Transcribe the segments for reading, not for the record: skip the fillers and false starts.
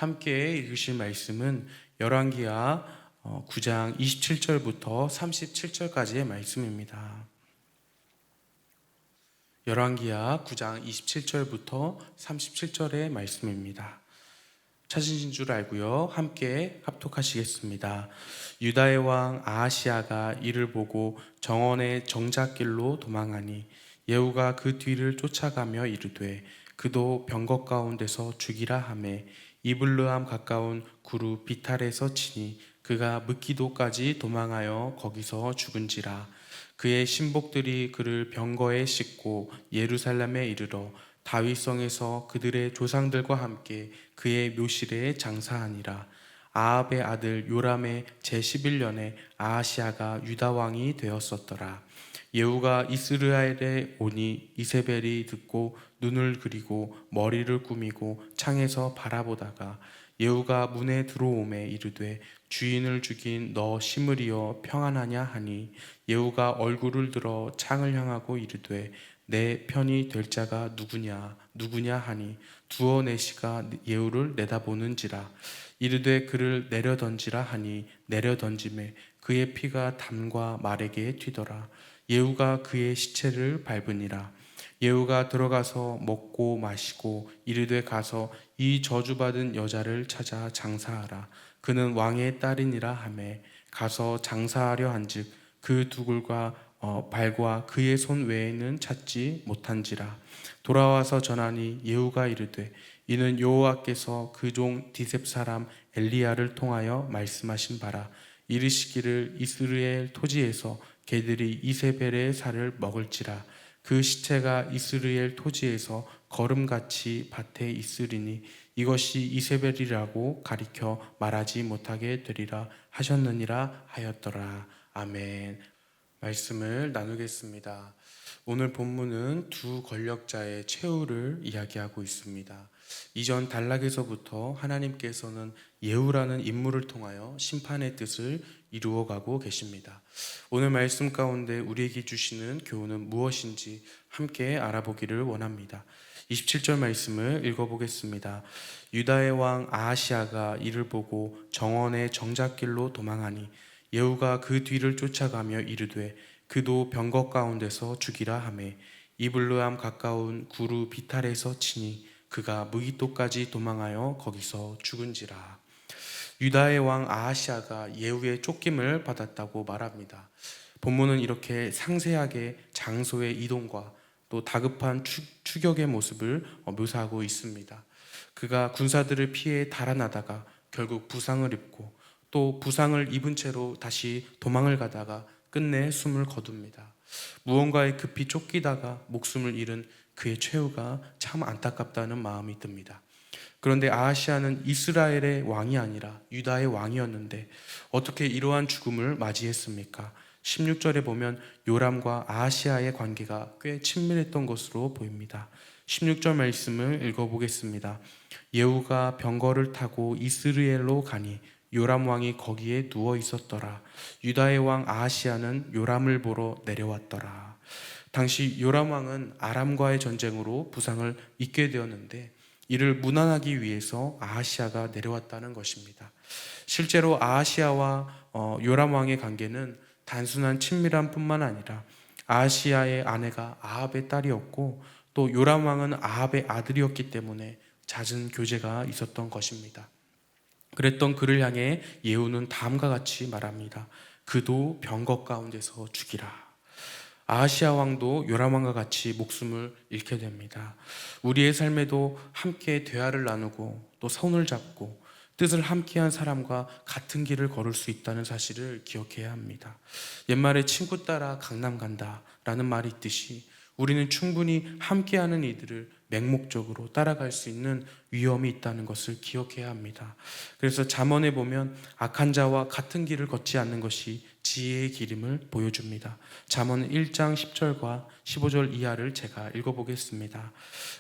함께 읽으실 말씀은 열왕기하 9장 27절부터 37절까지의 말씀입니다. 열왕기하 9장 27절부터 37절의 말씀입니다. 찾으신 줄 알고요. 함께 합독하시겠습니다. 유다의 왕 아하시아가 이를 보고 정원의 정작길로 도망하니 예후가 그 뒤를 쫓아가며 이르되 그도 병거 가운데서 죽이라 하매 이블르함 가까운 구루 비탈에서 치니 그가 므기도까지 도망하여 거기서 죽은지라. 그의 신복들이 그를 병거에 싣고 예루살렘에 이르러 다윗성에서 그들의 조상들과 함께 그의 묘실에 장사하니라. 아합의 아들 요람의 제11년에 아하시아가 유다 왕이 되었었더라. 예후가 이스라엘에 오니 이세벨이 듣고 눈을 그리고 머리를 꾸미고 창에서 바라보다가 예후가 문에 들어오매 이르되 주인을 죽인 너 시므리여 평안하냐 하니 예후가 얼굴을 들어 창을 향하고 이르되 내 편이 될 자가 누구냐 하니 두어 내시가 예후를 내다보는지라. 이르되 그를 내려 던지라 하니 내려 던짐에 그의 피가 담과 말에게 튀더라. 예후가 그의 시체를 밟으니라. 예후가 들어가서 먹고 마시고 이르되 가서 이 저주받은 여자를 찾아 장사하라. 그는 왕의 딸이니라 하매 가서 장사하려 한즉 그 두굴과 발과 그의 손 외에는 찾지 못한지라. 돌아와서 전하니 예후가 이르되 이는 여호와께서 그 종 디셉 사람 엘리야를 통하여 말씀하신 바라. 이르시기를 이스라엘 토지에서 개들이 이세벨의 살을 먹을지라. 그 시체가 이스라엘 토지에서 거름같이 밭에 있으리니 이것이 이세벨이라고 가리켜 말하지 못하게 되리라 하셨느니라 하였더라. 아멘. 말씀을 나누겠습니다. 오늘 본문은 두 권력자의 최후를 이야기하고 있습니다. 이전 단락에서부터 하나님께서는 예후라는 인물을 통하여 심판의 뜻을 이루어가고 계십니다. 오늘 말씀 가운데 우리에게 주시는 교훈은 무엇인지 함께 알아보기를 원합니다. 27절 말씀을 읽어보겠습니다. 유다의 왕 아하시아가 이를 보고 정원의 정작길로 도망하니 예후가 그 뒤를 쫓아가며 이르되 그도 병거 가운데서 죽이라 하매 이블르함 가까운 구루 비탈에서 치니 그가 무기토까지 도망하여 거기서 죽은지라. 유다의 왕 아하시아가 예후의 쫓김을 받았다고 말합니다. 본문은 이렇게 상세하게 장소의 이동과 또 다급한 추격의 모습을 묘사하고 있습니다. 그가 군사들을 피해 달아나다가 결국 부상을 입고 또 부상을 입은 채로 다시 도망을 가다가 끝내 숨을 거둡니다. 무언가에 급히 쫓기다가 목숨을 잃은 그의 최후가 참 안타깝다는 마음이 듭니다. 그런데 아하시아는 이스라엘의 왕이 아니라 유다의 왕이었는데 어떻게 이러한 죽음을 맞이했습니까? 16절에 보면 요람과 아하시아의 관계가 꽤 친밀했던 것으로 보입니다. 16절 말씀을 읽어보겠습니다. 예후가 병거를 타고 이스라엘로 가니 요람 왕이 거기에 누워 있었더라. 유다의 왕 아하시아는 요람을 보러 내려왔더라. 당시 요람 왕은 아람과의 전쟁으로 부상을 입게 되었는데 이를 무난하기 위해서 아하시아가 내려왔다는 것입니다. 실제로 아하시아와 요람 왕의 관계는 단순한 친밀함 뿐만 아니라 아하시아의 아내가 아합의 딸이었고 또 요람 왕은 아합의 아들이었기 때문에 잦은 교제가 있었던 것입니다. 그랬던 그를 향해 예후는 다음과 같이 말합니다. 그도 병거 가운데서 죽이라. 아하시아 왕도 요람 왕과 같이 목숨을 잃게 됩니다. 우리의 삶에도 함께 대화를 나누고 또 손을 잡고 뜻을 함께한 사람과 같은 길을 걸을 수 있다는 사실을 기억해야 합니다. 옛말에 친구 따라 강남 간다 라는 말이 있듯이 우리는 충분히 함께하는 이들을 맹목적으로 따라갈 수 있는 위험이 있다는 것을 기억해야 합니다. 그래서 잠언에 보면 악한 자와 같은 길을 걷지 않는 것이 지혜의 길임을 보여줍니다. 잠언 1장 10절과 15절 이하를 제가 읽어보겠습니다.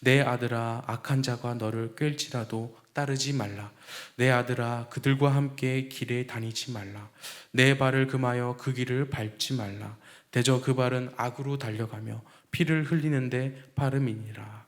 내 아들아 악한 자가 너를 꿰일지라도 따르지 말라. 내 아들아 그들과 함께 길에 다니지 말라. 내 발을 금하여 그 길을 밟지 말라. 대저 그 발은 악으로 달려가며 피를 흘리는데 빠름이니라.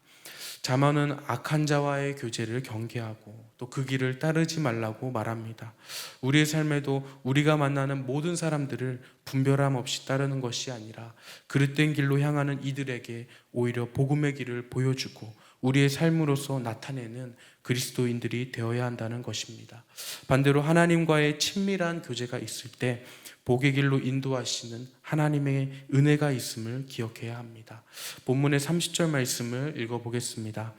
잠언은 악한 자와의 교제를 경계하고 또 그 길을 따르지 말라고 말합니다. 우리의 삶에도 우리가 만나는 모든 사람들을 분별함 없이 따르는 것이 아니라 그릇된 길로 향하는 이들에게 오히려 복음의 길을 보여주고 우리의 삶으로서 나타내는 그리스도인들이 되어야 한다는 것입니다. 반대로 하나님과의 친밀한 교제가 있을 때 복의 길로 인도하시는 하나님의 은혜가 있음을 기억해야 합니다. 본문의 30절 말씀을 읽어보겠습니다.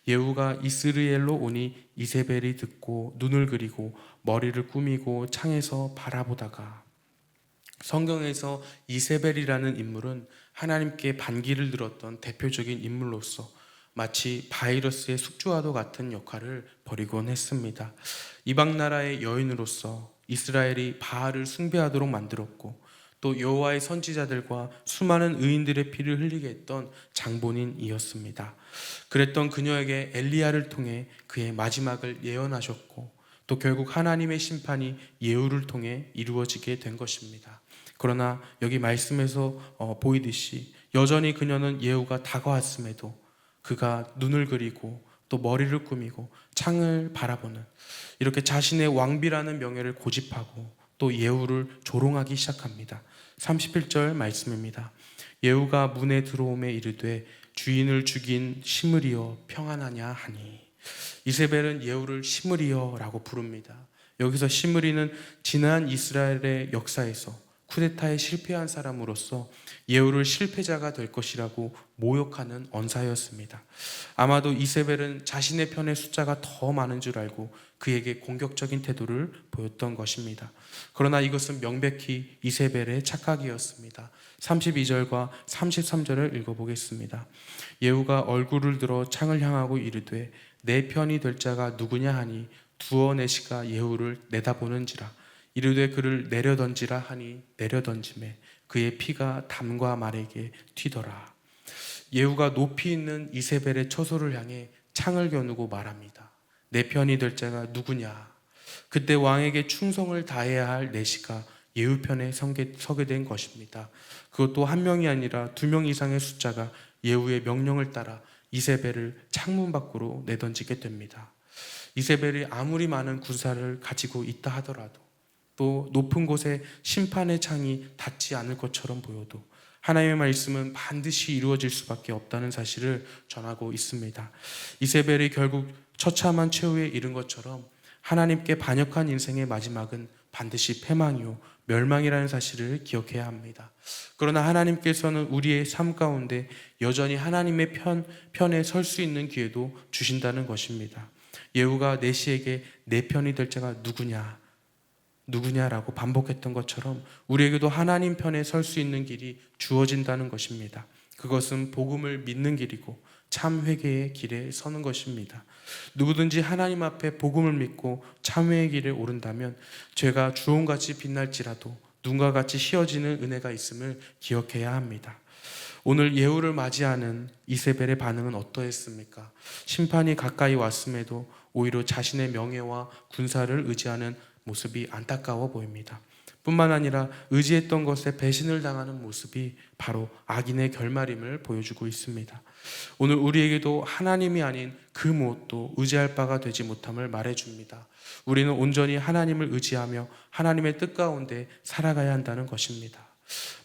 예후가 이스라엘로 오니 이세벨이 듣고 눈을 그리고 머리를 꾸미고 창에서 바라보다가. 성경에서 이세벨이라는 인물은 하나님께 반기를 들었던 대표적인 인물로서 마치 바이러스의 숙주와도 같은 역할을 벌이곤 했습니다. 이방 나라의 여인으로서 이스라엘이 바알을 숭배하도록 만들었고 또 여호와의 선지자들과 수많은 의인들의 피를 흘리게 했던 장본인이었습니다. 그랬던 그녀에게 엘리야를 통해 그의 마지막을 예언하셨고 또 결국 하나님의 심판이 예후를 통해 이루어지게 된 것입니다. 그러나 여기 말씀에서 보이듯이 여전히 그녀는 예후가 다가왔음에도 그가 눈을 그리고 또 머리를 꾸미고 창을 바라보는 이렇게 자신의 왕비라는 명예를 고집하고 또 예후를 조롱하기 시작합니다. 31절 말씀입니다. 예후가 문에 들어오매 이르되 주인을 죽인 시므리여 평안하냐 하니. 이세벨은 예후를 시므리여라고 부릅니다. 여기서 시므리는 지난 이스라엘의 역사에서 쿠데타에 실패한 사람으로서 예후를 실패자가 될 것이라고 모욕하는 언사였습니다. 아마도 이세벨은 자신의 편의 숫자가 더 많은 줄 알고 그에게 공격적인 태도를 보였던 것입니다. 그러나 이것은 명백히 이세벨의 착각이었습니다. 32절과 33절을 읽어보겠습니다. 예후가 얼굴을 들어 창을 향하고 이르되 내 편이 될 자가 누구냐 하니 두어 내시가 예후를 내다보는지라. 이르되 그를 내려던지라 하니 내려던짐에 그의 피가 담과 말에게 튀더라. 예후가 높이 있는 이세벨의 처소를 향해 창을 겨누고 말합니다. 내 편이 될 자가 누구냐. 그때 왕에게 충성을 다해야 할 내시가 예후 편에 서게 된 것입니다. 그것도 한 명이 아니라 2명 이상의 숫자가 예후의 명령을 따라 이세벨을 창문 밖으로 내던지게 됩니다. 이세벨이 아무리 많은 군사를 가지고 있다 하더라도 또 높은 곳에 심판의 창이 닿지 않을 것처럼 보여도 하나님의 말씀은 반드시 이루어질 수밖에 없다는 사실을 전하고 있습니다. 이세벨이 결국 처참한 최후에 이른 것처럼 하나님께 반역한 인생의 마지막은 반드시 패망이요 멸망이라는 사실을 기억해야 합니다. 그러나 하나님께서는 우리의 삶 가운데 여전히 하나님의 편에 설 수 있는 기회도 주신다는 것입니다. 예후가 내시에게 내 편이 될 자가 누구냐라고 반복했던 것처럼 우리에게도 하나님 편에 설 수 있는 길이 주어진다는 것입니다. 그것은 복음을 믿는 길이고 참 회개의 길에 서는 것입니다. 누구든지 하나님 앞에 복음을 믿고 참회의 길에 오른다면 죄가 주홍같이 빛날지라도 눈과 같이 휘어지는 은혜가 있음을 기억해야 합니다. 오늘 예후를 맞이하는 이세벨의 반응은 어떠했습니까? 심판이 가까이 왔음에도 오히려 자신의 명예와 군사를 의지하는 모습이 안타까워 보입니다. 뿐만 아니라 의지했던 것에 배신을 당하는 모습이 바로 악인의 결말임을 보여주고 있습니다. 오늘 우리에게도 하나님이 아닌 그 무엇도 의지할 바가 되지 못함을 말해줍니다. 우리는 온전히 하나님을 의지하며 하나님의 뜻 가운데 살아가야 한다는 것입니다.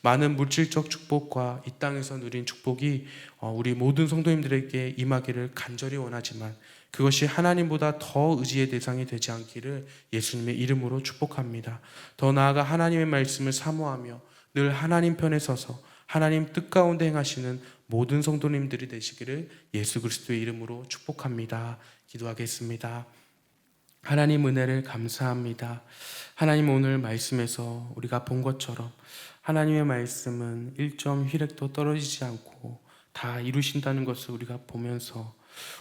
많은 물질적 축복과 이 땅에서 누린 축복이 우리 모든 성도님들에게 임하기를 간절히 원하지만 그것이 하나님보다 더 의지의 대상이 되지 않기를 예수님의 이름으로 축복합니다. 더 나아가 하나님의 말씀을 사모하며 늘 하나님 편에 서서 하나님 뜻 가운데 행하시는 모든 성도님들이 되시기를 예수 그리스도의 이름으로 축복합니다. 기도하겠습니다. 하나님 은혜를 감사합니다. 하나님 오늘 말씀에서 우리가 본 것처럼 하나님의 말씀은 1점 휘렉도 떨어지지 않고 다 이루신다는 것을 우리가 보면서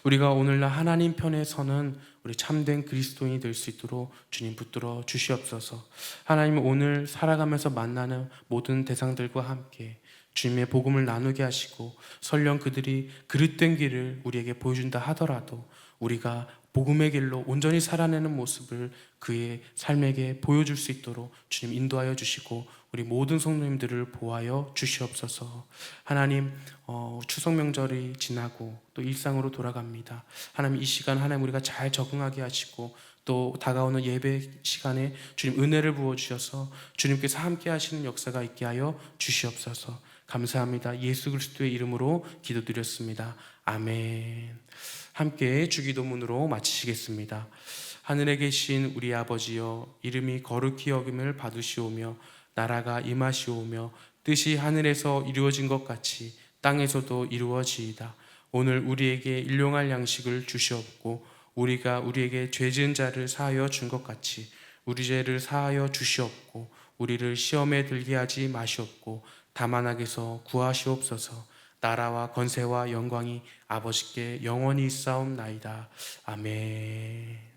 우리가 오늘날 하나님 편에 서는 우리 참된 그리스도인이 될 수 있도록 주님 붙들어 주시옵소서. 하나님 오늘 살아가면서 만나는 모든 대상들과 함께 주님의 복음을 나누게 하시고 설령 그들이 그릇된 길을 우리에게 보여준다 하더라도 우리가 복음의 길로 온전히 살아내는 모습을 그의 삶에게 보여줄 수 있도록 주님 인도하여 주시고 우리 모든 성도님들을 보하여 주시옵소서. 하나님, 추석 명절이 지나고 또 일상으로 돌아갑니다. 하나님, 이 시간 하나님 우리가 잘 적응하게 하시고 또 다가오는 예배 시간에 주님 은혜를 부어주셔서 주님께서 함께 하시는 역사가 있게 하여 주시옵소서. 감사합니다. 예수 그리스도의 이름으로 기도드렸습니다. 아멘. 함께 주기도문으로 마치시겠습니다. 하늘에 계신 우리 아버지여, 이름이 거룩히 여김을 받으시오며 나라가 임하시오며 뜻이 하늘에서 이루어진 것 같이 땅에서도 이루어지이다. 오늘 우리에게 일용할 양식을 주시옵고 우리가 우리에게 죄 지은 자를 사하여 준 것 같이 우리 죄를 사하여 주시옵고 우리를 시험에 들게 하지 마시옵고 다만 악에서 구하시옵소서. 나라와 권세와 영광이 아버지께 영원히 있사옵나이다. 아멘.